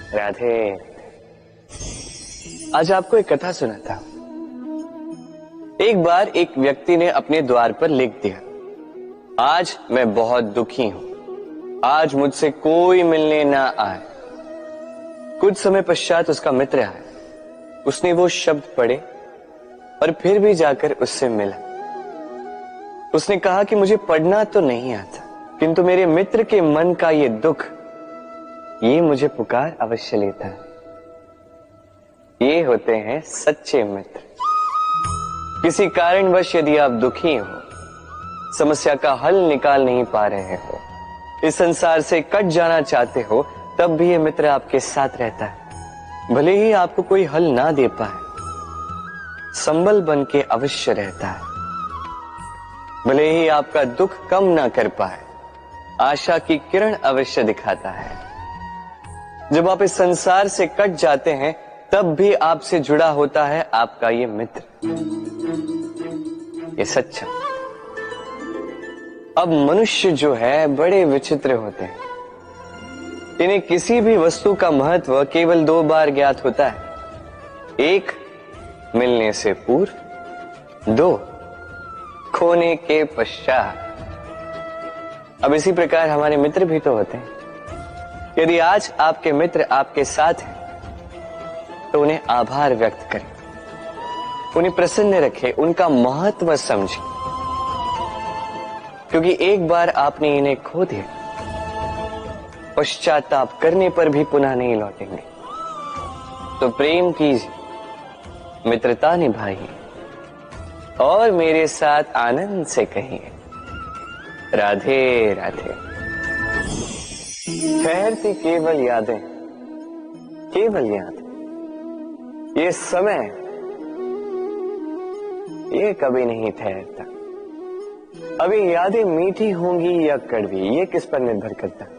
राधे। आज आपको एक कथा सुनाता हूं। एक बार एक व्यक्ति ने अपने द्वार पर लिख दिया, आज मैं बहुत दुखी हूं, आज मुझसे कोई मिलने ना आए। कुछ समय पश्चात उसका मित्र आया। उसने वो शब्द पढ़े और फिर भी जाकर उससे मिला। उसने कहा कि मुझे पढ़ना तो नहीं आता, किंतु मेरे मित्र के मन का ये दुख, ये मुझे पुकार अवश्य लेता है। ये होते हैं सच्चे मित्र। किसी कारणवश यदि आप दुखी हो, समस्या का हल निकाल नहीं पा रहे हो, इस संसार से कट जाना चाहते हो, तब भी ये मित्र आपके साथ रहता है। भले ही आपको कोई हल ना दे पाए, संबल बन के अवश्य रहता है। भले ही आपका दुख कम ना कर पाए, आशा की किरण अवश्य दिखाता है। जब आप इस संसार से कट जाते हैं, तब भी आपसे जुड़ा होता है आपका ये मित्र, ये सच्चा। अब मनुष्य जो है बड़े विचित्र होते हैं। इन्हें किसी भी वस्तु का महत्व केवल दो बार ज्ञात होता है। एक, मिलने से पूर्व, दो, खोने के पश्चात। अब इसी प्रकार हमारे मित्र भी तो होते हैं। यदि आज आपके मित्र आपके साथ हैं, तो उन्हें आभार व्यक्त करें, उन्हें प्रसन्न रखें, उनका महत्व समझें, क्योंकि एक बार आपने इन्हें खो दिया, पश्चाताप करने पर भी पुनः नहीं लौटेंगे। तो प्रेम कीजिए, मित्रता निभाइए और मेरे साथ आनंद से कहिए, राधे राधे। ठहरती केवल यादें, केवल यादें। ये समय, ये कभी नहीं ठहरता। अभी यादें मीठी होंगी या कड़वी, ये किस पर निर्भर करता है?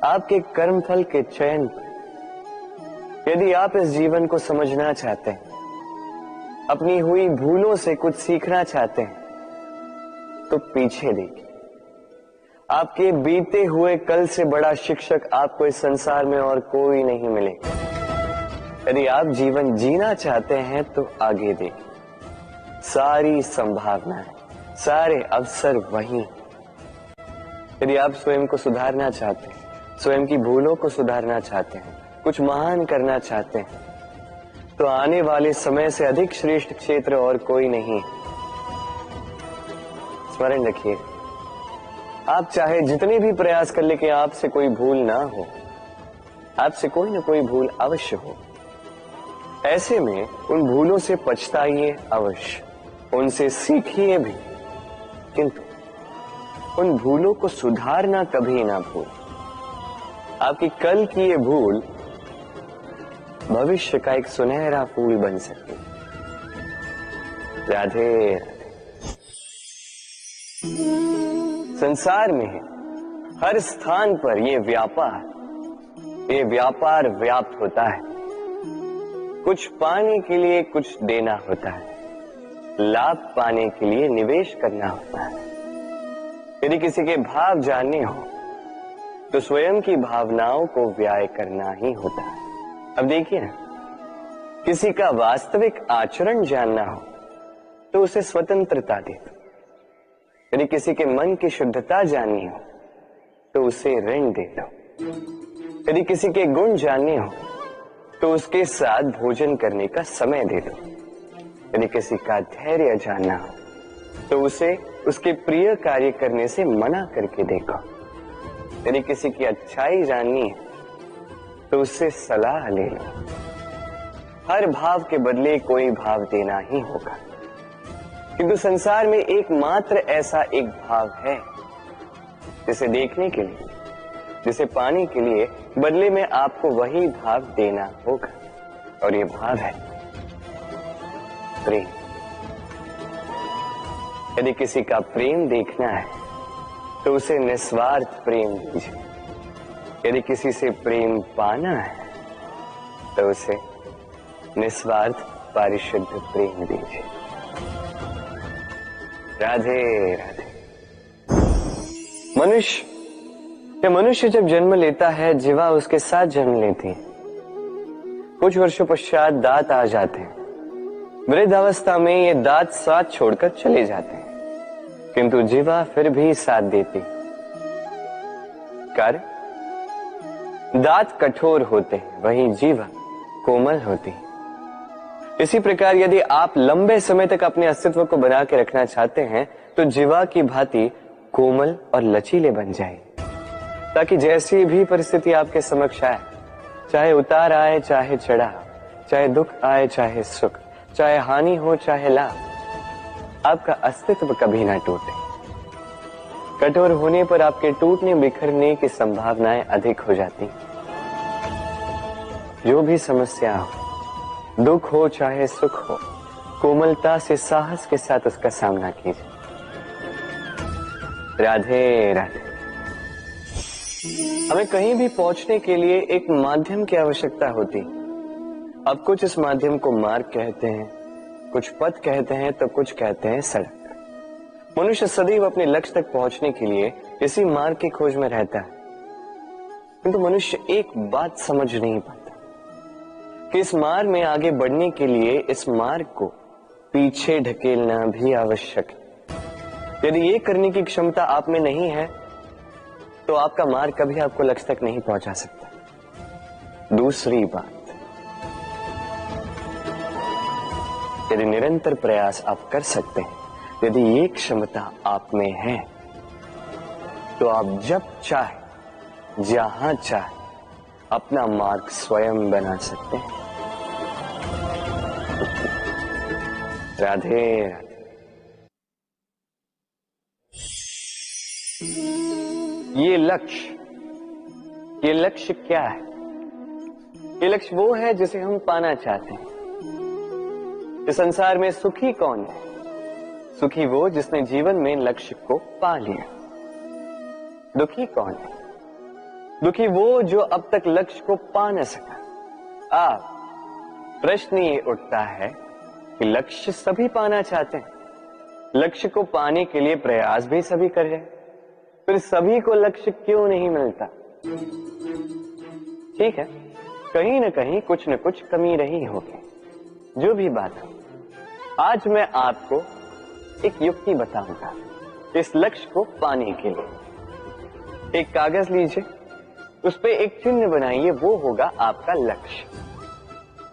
आपके कर्मफल के चयन पर। यदि आप इस जीवन को समझना चाहते हैं, अपनी हुई भूलों से कुछ सीखना चाहते हैं, तो पीछे देखिए। आपके बीते हुए कल से बड़ा शिक्षक आपको इस संसार में और कोई नहीं मिलेगा। यदि आप जीवन जीना चाहते हैं, तो आगे देखिए। सारी संभावनाएं, सारे अवसर वहीं। यदि आप स्वयं को सुधारना चाहते हैं, स्वयं की भूलों को सुधारना चाहते हैं, कुछ महान करना चाहते हैं, तो आने वाले समय से अधिक श्रेष्ठ क्षेत्र और कोई नहीं। स्मरण रखिए, आप चाहे जितने भी प्रयास कर ले कि आपसे कोई भूल ना हो, आपसे कोई ना कोई भूल अवश्य हो। ऐसे में उन भूलों से पछताइए अवश्य, उनसे सीखिए भी, किंतु उन भूलों को सुधारना कभी ना भूल। आपकी कल की ये भूल भविष्य का एक सुनहरा फूल बन सकती है। राधे। संसार में हर स्थान पर ये व्यापार व्याप्त होता है। कुछ पाने के लिए कुछ देना होता है, लाभ पाने के लिए निवेश करना होता है। यदि किसी के भाव जानने हो, तो स्वयं की भावनाओं को व्याय करना ही होता है। अब देखिए ना, किसी का वास्तविक आचरण जानना हो, तो उसे स्वतंत्रता दे दो। यदि किसी के मन की शुद्धता जाननी हो, तो उसे ऋण दे दो। यदि किसी के गुण जानने हो, तो उसके साथ भोजन करने का समय दे दो। यदि किसी का धैर्य जानना हो, तो उसे उसके प्रिय कार्य करने से मना करके देखो। यदि किसी की अच्छाई जाननी है, तो उससे सलाह ले लो। हर भाव के बदले कोई भाव देना ही होगा, किंतु संसार में एकमात्र ऐसा एक भाव है, जिसे देखने के लिए, जिसे पाने के लिए बदले में आपको वही भाव देना होगा, और ये भाव है प्रेम। यदि किसी का प्रेम देखना है, तो उसे निस्वार्थ प्रेम दीजिए। यदि किसी से प्रेम पाना है, तो उसे निस्वार्थ पारिशुद्ध प्रेम दीजिए। राधे राधे। मनुष्य कि मनुष्य जब जन्म लेता है, जीवा उसके साथ जन्म लेती है। कुछ वर्षों पश्चात दांत आ जाते हैं। वृद्धावस्था में ये दांत साथ छोड़कर चले जाते हैं, किंतु जीवा फिर भी साथ देती। कारण दांत कठोर होते हैं, वहीं जीवा कोमल होती है। इसी प्रकार यदि आप लंबे समय तक अपने अस्तित्व को बना के रखना चाहते हैं तो जीवा की भांति कोमल और लचीले बन जाए, ताकि जैसी भी परिस्थिति आपके समक्ष आए, चाहे उतार आए चाहे चढ़ाव, चाहे दुख आए चाहे सुख, चाहे हानि हो चाहे लाभ, आपका अस्तित्व कभी ना टूटे। कठोर होने पर आपके टूटने बिखरने की संभावनाएं अधिक हो जाती। जो भी समस्या हो, दुख हो चाहे सुख हो, कोमलता से साहस के साथ उसका सामना कीजिए। राधे राधे। हमें कहीं भी पहुंचने के लिए एक माध्यम की आवश्यकता होती। अब कुछ इस माध्यम को मार्ग कहते हैं, कुछ पथ कहते हैं, तो कुछ कहते हैं सड़क। मनुष्य सदैव अपने लक्ष्य तक पहुंचने के लिए इसी मार्ग की खोज में रहता है, किंतु मनुष्य एक बात समझ नहीं पाता कि इस मार्ग में आगे बढ़ने के लिए इस मार्ग को पीछे ढकेलना भी आवश्यक है। यदि ये करने की क्षमता आप में नहीं है तो आपका मार्ग कभी आपको लक्ष्य तक नहीं पहुंचा सकता। दूसरी बात, यदि निरंतर प्रयास आप कर सकते हैं, यदि ये क्षमता आप में है, तो आप जब चाहे जहां चाहे अपना मार्ग स्वयं बना सकते हैं। राधे राधे। ये लक्ष्य क्या है? ये लक्ष्य वो है जिसे हम पाना चाहते हैं। इस संसार में सुखी कौन है? सुखी वो जिसने जीवन में लक्ष्य को पा लिया। दुखी कौन है? दुखी वो जो अब तक लक्ष्य को पा न सका। प्रश्न ये उठता है कि लक्ष्य सभी पाना चाहते हैं, लक्ष्य को पाने के लिए प्रयास भी सभी कर रहे हैं, फिर सभी को लक्ष्य क्यों नहीं मिलता? ठीक है, कहीं न कहीं कुछ न कुछ कमी रही होगी। जो भी बात हो, आज मैं आपको एक युक्ति बताऊंगा इस लक्ष्य को पाने के लिए। एक कागज लीजिए, उस पे एक चिन्ह बनाइए, वो होगा आपका लक्ष्य।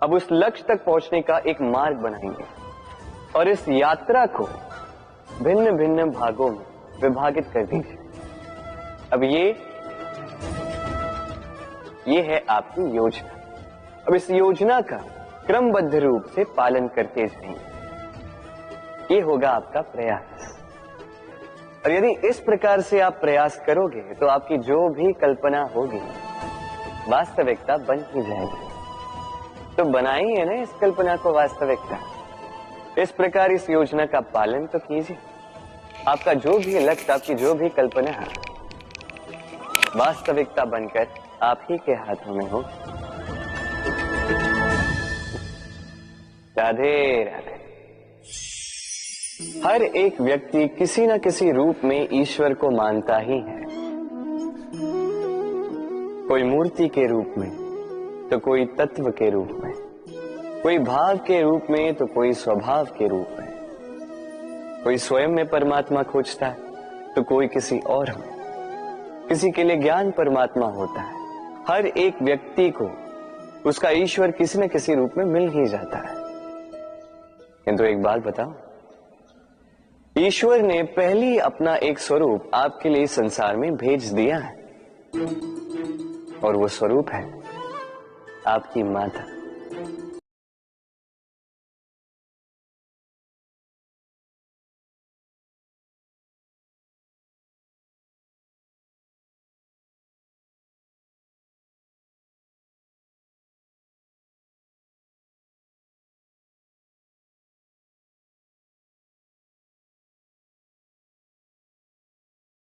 अब उस लक्ष्य तक पहुंचने का एक मार्ग बनाएंगे और इस यात्रा को भिन्न भिन्न भागों में विभाजित कर दीजिए। अब ये है आपकी योजना। अब इस योजना का क्रमबद्ध रूप से पालन करते जाएंगे, ये होगा आपका प्रयास। और यदि इस प्रकार से आप प्रयास करोगे तो आपकी जो भी कल्पना होगी वास्तविकता बन ही जाएगी। तो बनाइए ना इस कल्पना को वास्तविकता। इस प्रकार इस योजना का पालन तो कीजिए। आपका जो भी लक्ष्य, आपकी जो भी कल्पना है, वास्तविकता बनकर आप ही के हाथों में हो। राधे राधे। हर एक व्यक्ति किसी न किसी रूप में ईश्वर को मानता ही है। कोई मूर्ति के रूप में, तो कोई तत्व के रूप में, कोई भाव के रूप में, तो कोई स्वभाव के रूप में। कोई स्वयं में परमात्मा खोजता है, तो कोई किसी और में। किसी के लिए ज्ञान परमात्मा होता है। हर एक व्यक्ति को उसका ईश्वर किसी न किसी रूप में मिल ही जाता है। किंतु एक बात बताओ, ईश्वर ने पहले अपना एक स्वरूप आपके लिए संसार में भेज दिया है, और वो स्वरूप है आपकी माता।